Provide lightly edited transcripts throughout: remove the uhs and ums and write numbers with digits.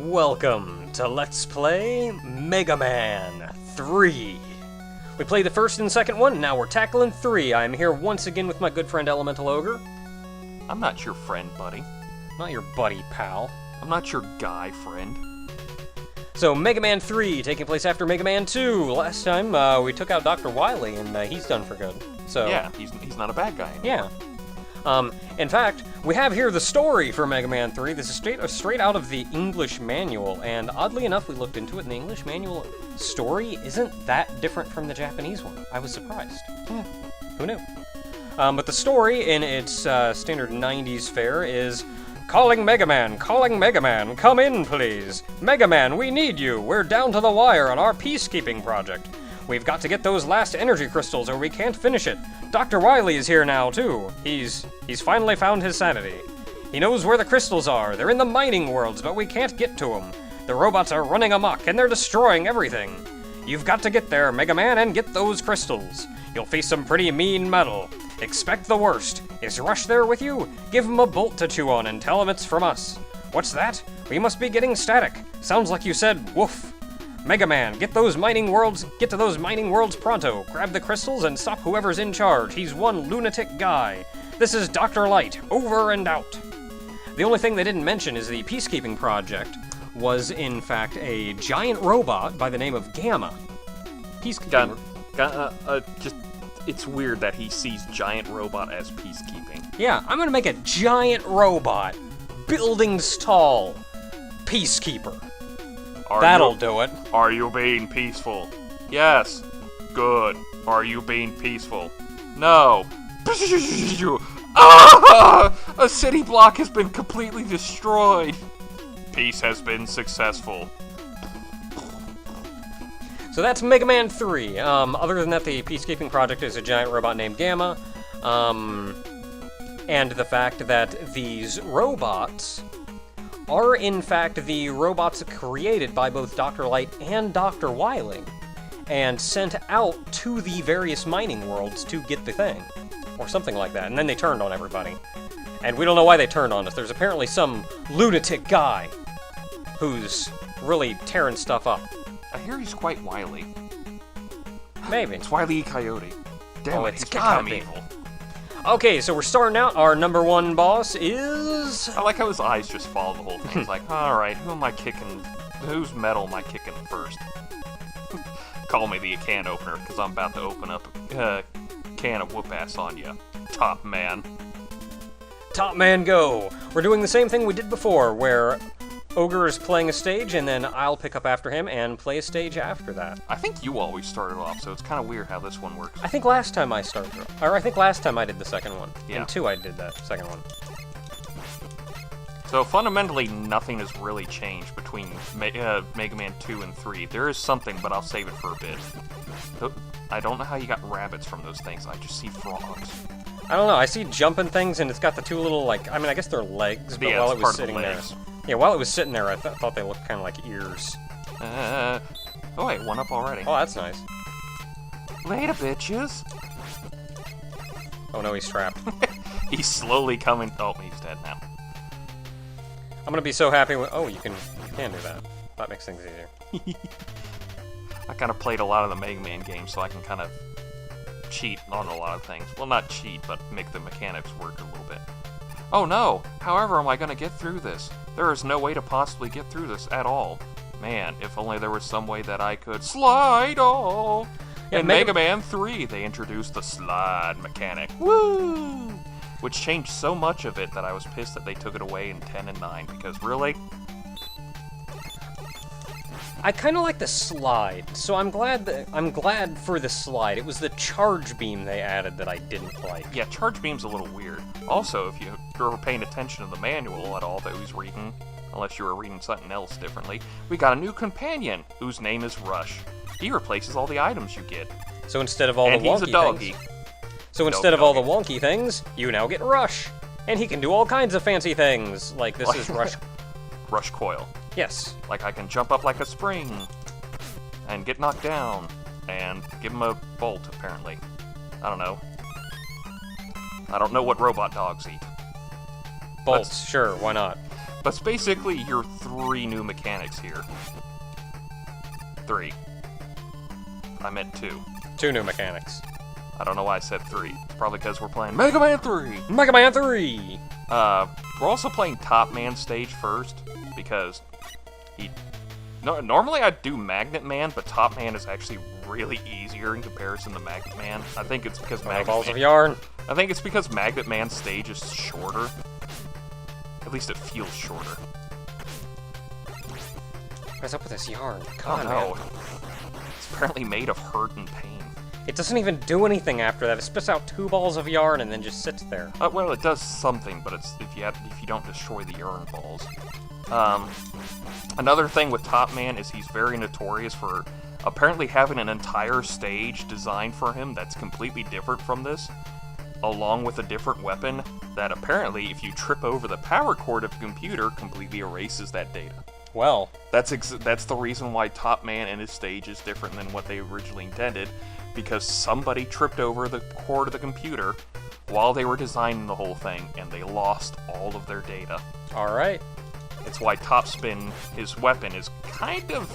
Welcome to Let's Play Mega Man 3. We played the first and second one, now we're tackling 3. I'm here once again with my good friend Elemental Ogre. I'm not your friend, buddy. Not your buddy, pal. I'm not your guy friend. So, Mega Man 3, taking place after Mega Man 2. Last time, we took out Dr. Wily, and he's done for good. So yeah, he's not a bad guy anymore. Yeah. In fact, we have here the story for Mega Man 3. This is straight out of the English manual, and oddly enough, we looked into it, and the English manual story isn't that different from the Japanese one. I was surprised. Yeah. Who knew? But the story, in its standard 90s fare, is... Calling Mega Man, come in, please. Mega Man, we need you. We're down to the wire on our peacekeeping project. We've got to get those last energy crystals or we can't finish it. Dr. Wily is here now, too. He's finally found his sanity. He knows where the crystals are. They're in the mining worlds, but we can't get to them. The robots are running amok, and they're destroying everything. You've got to get there, Mega Man, and get those crystals. You'll face some pretty mean metal. Expect the worst. Is Rush there with you? Give him a bolt to chew on and tell him it's from us. What's that? We must be getting static. Sounds like you said woof. Mega Man, get to those mining worlds pronto. Grab the crystals and stop whoever's in charge. He's one lunatic guy. This is Dr. Light, over and out. The only thing they didn't mention is the peacekeeping project was, in fact, a giant robot by the name of Gamma. Peacekeeping... It's weird that he sees giant robot as peacekeeping. Yeah, I'm gonna make a giant robot. Buildings tall. Peacekeeper. That'll do it. Are you being peaceful? Yes. Good. Are you being peaceful? No. Ah! A city block has been completely destroyed. Peace has been successful. So that's Mega Man 3. Other than that, the peacekeeping project is a giant robot named Gamma. And the fact that these robots are, in fact, the robots created by both Dr. Light and Dr. Wily, and sent out to the various mining worlds to get the thing, or something like that, and then they turned on everybody. And we don't know why they turned on us. There's apparently some lunatic guy who's really tearing stuff up. I hear he's quite wily. Maybe. It's Wily Coyote. Damn it, it's he's gotta become be. evil. Okay, so we're starting out. Our number one boss is... I like how his eyes just follow the whole thing. He's like, alright, who am I kicking? Whose metal am I kicking first? Call me the can opener, because I'm about to open up a can of whoop-ass on you. Top man. Top man go! We're doing the same thing we did before, where Ogre is playing a stage, and then I'll pick up after him and play a stage after that. I think you always started off, so it's kind of weird how this one works. I think last time I started, or I think last time I did the second one. Yeah. In 2 I did that second one. So fundamentally, nothing has really changed between Mega Man 2 and 3. There is something, but I'll save it for a bit. I don't know how you got rabbits from those things. I just see frogs. I don't know, I see jumping things, and it's got the 2 little, like, I mean, I guess they're legs, but Yeah, while it's it was part of sitting the there... legs. Yeah, while it was sitting there, I thought they looked kind of like ears. Oh wait, one up already. Oh, that's nice. Later, bitches. Oh no, he's trapped. He's slowly coming. Oh, he's dead now. I'm gonna be so happy when... Oh, you can do that. That makes things easier. I kind of played a lot of the Mega Man games, so I can kind of cheat on a lot of things. Well, not cheat, but make the mechanics work a little bit. Oh no! However am I gonna get through this? There is no way to possibly get through this at all. Man, if only there was some way that I could slide all. Yeah, In Mega Man 3, they introduced the slide mechanic. Woo! Which changed so much of it that I was pissed that they took it away in 10 and 9, because really? I kind of like the slide, so I'm glad for the slide. It was the charge beam they added that I didn't like. Yeah, charge beam's a little weird. Also, if you were paying attention to the manual at all that we was reading, unless you were reading something else differently, we got a new companion, whose name is Rush. He replaces all the items you get. So instead of all And the wonky he's a doggy. things... So instead of all the wonky things, you now get Rush. And he can do all kinds of fancy things, like this is Rush... Rush Coil. Yes. Like I can jump up like a spring, and get knocked down, and give him a bolt, apparently. I don't know. I don't know what robot dogs eat. Bolts, sure, why not? But basically, you're 3 new mechanics here. 3. I meant 2. 2 new mechanics. I don't know why I said 3. It's probably because we're playing Mega Man 3! Mega Man 3! We're also playing Top Man stage first, because normally I'd do Magnet Man, but Top Man is actually really easier in comparison to Magnet Man. I think it's because Balls of yarn. I think it's because Magnet Man's stage is shorter. At least it feels shorter. What's up with this yarn? Oh no. It's apparently made of hurt and pain. It doesn't even do anything after that. It spits out 2 balls of yarn and then just sits there. Well, it does something, but it's if you don't destroy the yarn balls. Another thing with Top Man is he's very notorious for apparently having an entire stage designed for him that's completely different from this, along with a different weapon that apparently, if you trip over the power cord of the computer, completely erases that data. Well, that's the reason why Top Man and his stage is different than what they originally intended, because somebody tripped over the cord of the computer while they were designing the whole thing, and they lost all of their data. Alright. It's why Top Spin, his weapon, is kind of...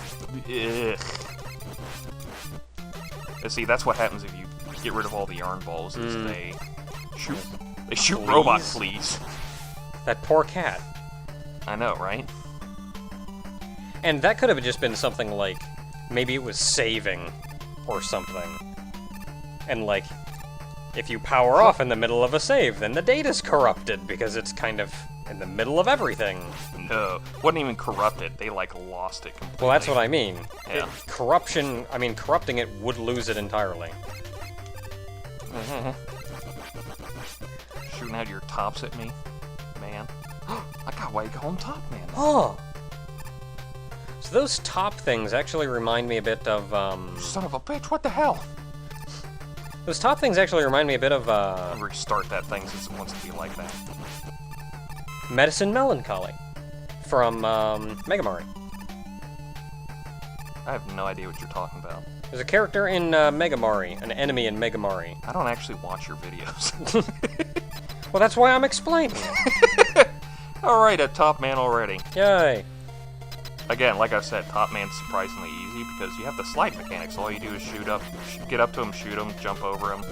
See, that's what happens if you get rid of all the yarn balls, is they shoot robot fleas. That poor cat. I know, right? And that could have just been something like, maybe it was saving or something. And like, if you power off in the middle of a save, then the data's corrupted because it's kind of in the middle of everything. No, wasn't even corrupted. They like lost it completely. Well, that's what I mean. Yeah. Corrupting it would lose it entirely. Shooting out your tops at me, man. I got why you call him Top Man. Oh. So those top things actually remind me a bit of, Son of a bitch, what the hell? Those top things actually remind me a bit of, Restart that thing since it wants to be like that. Medicine Melancholy from, Megamari. I have no idea what you're talking about. There's a character in, Megamari, an enemy in Megamari. I don't actually watch your videos. Well, that's why I'm explaining it. Alright, at Top Man already. Yay. Again, like I said, Top Man's surprisingly easy because you have the slide mechanics. All you do is get up to him, shoot him, jump over him,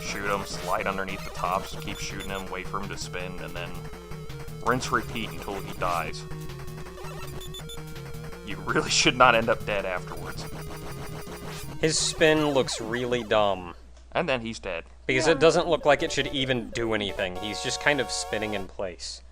shoot him, slide underneath the tops, keep shooting him, wait for him to spin, and then rinse repeat until he dies. You really should not end up dead afterwards. His spin looks really dumb. And then he's dead. Because it doesn't look like it should even do anything. He's just kind of spinning in place.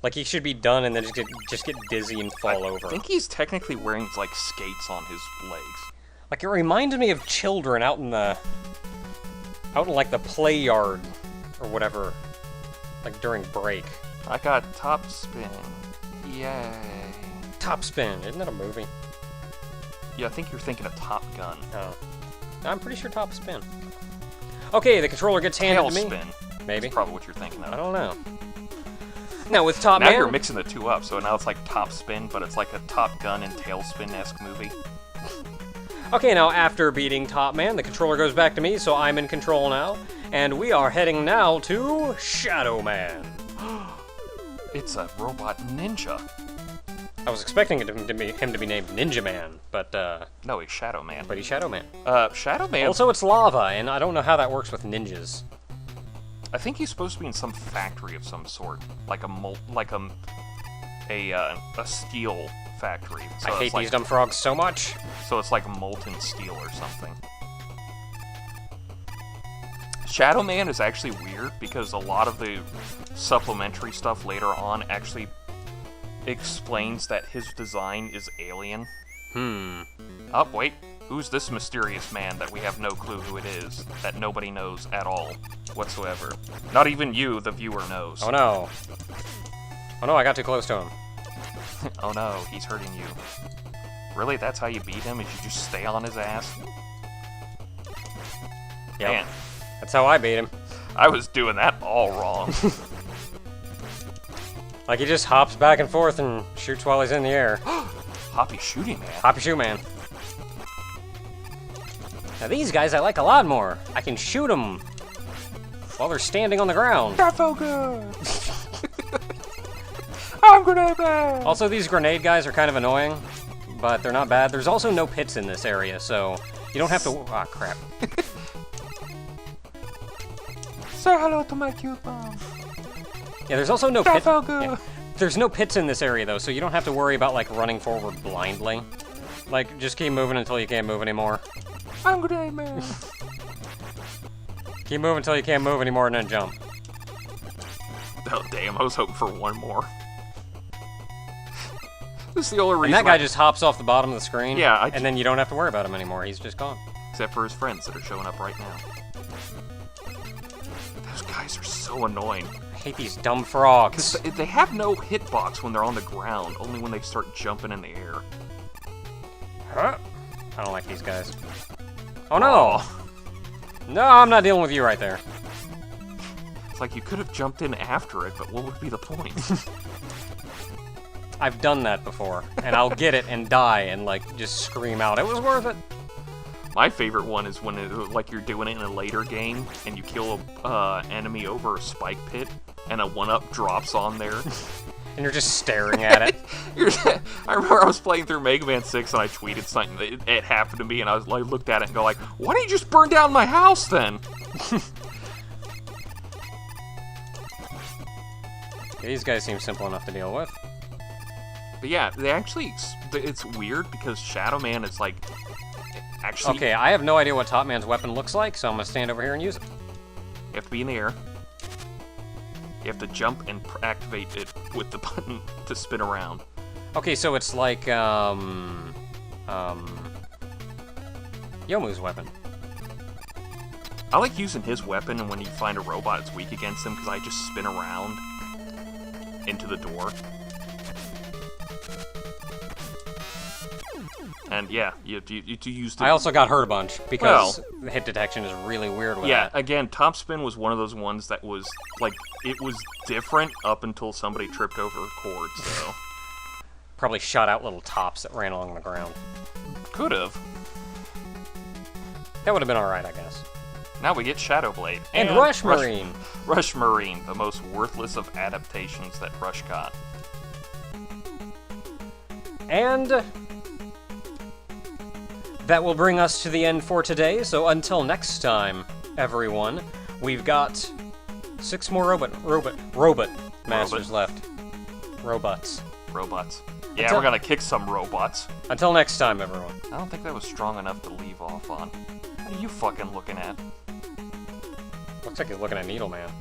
Like, he should be done and then just get dizzy and fall over. I think he's technically wearing, like, skates on his legs. Like, it reminds me of children out in, like, the play yard, or whatever. Like, during break. I got Top Spin. Yay. Top Spin, isn't that a movie? Yeah, I think you're thinking of Top Gun. Oh. I'm pretty sure Top Spin. Okay, the controller gets handed to me. Tailspin. Maybe. That's probably what you're thinking of. I don't know. Now, with Top Man... Now you're mixing the two up, so now it's like Top Spin, but it's like a Top Gun and Tailspin-esque movie. Okay, now, after beating Top Man, the controller goes back to me, so I'm in control now. And we are heading now to Shadow Man. It's a robot ninja. I was expecting him to be named Ninja Man, but, No, he's Shadow Man. But he's Shadow Man. Shadow Man... Also, it's lava, and I don't know how that works with ninjas. I think he's supposed to be in some factory of some sort, like a steel factory. So I hate these dumb frogs so much. So it's like molten steel or something. Shadow Man is actually weird because a lot of the supplementary stuff later on actually explains that his design is alien. Oh, wait. Who's this mysterious man that we have no clue who it is, that nobody knows at all, whatsoever? Not even you, the viewer, knows. Oh no. Oh no, I got too close to him. Oh no, he's hurting you. Really? That's how you beat him? Is you just stay on his ass? Yep. Man. That's how I beat him. I was doing that all wrong. Like, he just hops back and forth and shoots while he's in the air. Hoppy Shooting Man. Hoppy Shoe Man. Now these guys I like a lot more. I can shoot them while they're standing on the ground. That's so good. Oh I'm Grenade Man! Also, these grenade guys are kind of annoying, but they're not bad. There's also no pits in this area, so you don't have to... Ah, crap. Say hello to my cute mom. Yeah, there's also no That pit... felt good. Yeah. There's no pits in this area, though, so you don't have to worry about, like, running forward blindly. Like, just keep moving until you can't move anymore. I'm Grenade Man. Keep moving until you can't move anymore and then jump. Oh, damn, I was hoping for one more. This is the only reason And that guy just hops off the bottom of the screen, Yeah, and then you don't have to worry about him anymore. He's just gone. Except for his friends that are showing up right now. Those guys are so annoying. I hate these dumb frogs. They have no hitbox when they're on the ground, only when they start jumping in the air. Huh? I don't like these guys. Oh no! No, I'm not dealing with you right there. It's like you could have jumped in after it, but what would be the point? I've done that before, and I'll get it and die and, like, just scream out, it was worth it! My favorite one is when like you're doing it in a later game, and you kill a enemy over a spike pit, and a 1-up drops on there. And you're just staring at it. I remember I was playing through Mega Man 6, and I tweeted something. It happened to me, and I looked at it and go like, why didn't you just burn down my house, then? These guys seem simple enough to deal with. But yeah, it's weird because Shadow Man is like, actually... Okay, I have no idea what Top Man's weapon looks like, so I'm gonna stand over here and use it. You have to be in the air. You have to jump and activate it with the button to spin around. Okay, so it's like, Yomu's weapon. I like using his weapon, and when you find a robot it's weak against him, because I just spin around into the door. And yeah, you use the... I also got hurt a bunch, because the hit detection is really weird with Yeah, that. again, Top Spin was one of those ones that was, like, it was different up until somebody tripped over a cord, so... Probably shot out little tops that ran along the ground. Could've. That would have been alright, I guess. Now we get Shadow Blade. And Rush Marine! Rush Marine, the most worthless of adaptations that Rush got. And that will bring us to the end for today, so until next time, everyone, we've got 6 more robot masters left. Robots. Yeah, Until- we're gonna kick some robots. Until next time, everyone. I don't think that was strong enough to leave off on. What are you fucking looking at? Looks like he's looking at Needle Man.